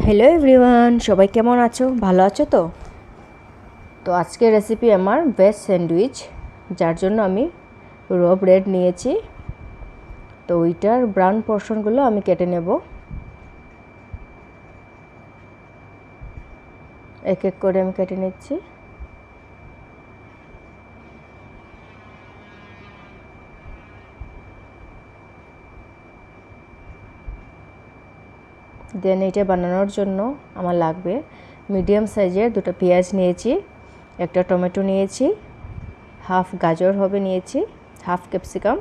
Hello everyone, সবাই কেমন আছো? ভালো আছো তো? তো আজকের রেসিপি আমার ভেজ স্যান্ডউইচ, যার জন্য আমি র ব্রেড নিয়েছি। তো ওইটার ব্রাউন পোর্শনগুলো আমি কেটে নেব। এক এক করে আমি কেটে নিচ্ছি। দেন এটা বানানোর জন্য আমার লাগবে মিডিয়াম সাইজের দুটো পেঁয়াজ নিয়েছি, একটা টমেটো নিয়েছি, হাফ গাজর হবে নিয়েছি, হাফ ক্যাপসিকাম।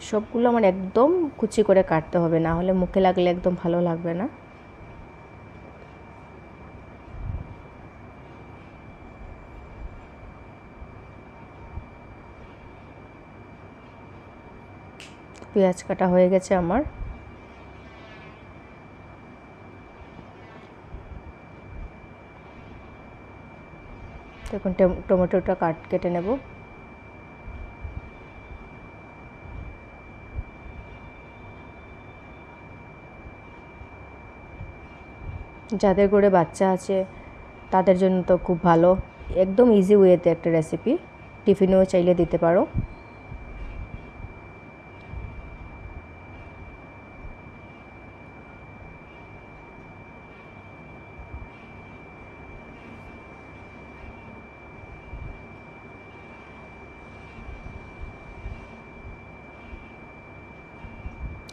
সবগুলো আমার একদম কুচি করে কাটতে হবে, না হলে মুখে লাগলে একদম ভালো লাগবে না। পেঁয়াজ কাটা হয়ে গেছে আমার। এখন টমেটোটা কেটে নেব। যাদের ঘরে বাচ্চা আছে তাদের জন্য তো খুব ভালো, একদম ইজি ওয়েতে একটা রেসিপি, টিফিনেও চাইলে দিতে পারো।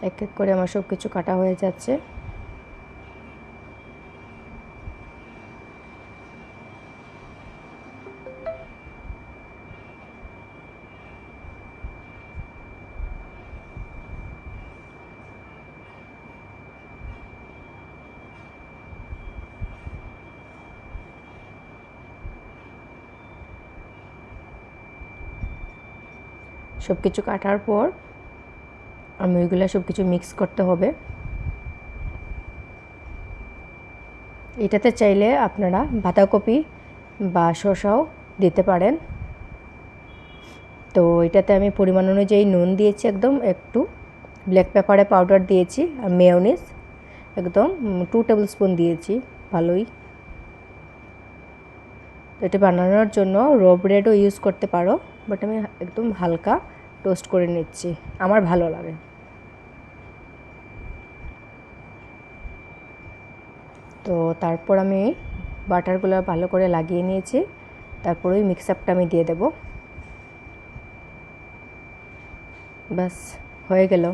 এক এক করে আমার সব কিছু কাটা হয়ে যাচ্ছে। সব কিছু কাটার পর আমি ওইগুলো সব কিছু মিক্স করতে হবে। এটাতে চাইলে আপনারা বাঁধাকপি বা শসাও দিতে পারেন। তো এটাতে আমি পরিমাণ অনুযায়ী নুন দিয়েছি, একদম একটু ব্ল্যাক পেপারে পাউডার দিয়েছি, আর মেয়োনিজ একদম 2 টেবিল স্পুন দিয়েছি। ভালোই। এটা বানানোর জন্য র ব্রেডও ইউজ করতে পারো, বাট আমি একদম হালকা টোস্ট করে নিচ্ছি, আমার ভালো লাগে। তো তারপর আমি বাটারগুলো ভালো করে লাগিয়ে নিয়েছি, তারপর ওই মিক্স আপটা আমি দিয়ে দেব। ব্যাস হয়ে গেল।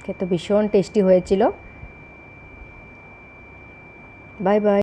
খেতে ভীষণ টেস্টি হয়েছিল। Bye bye.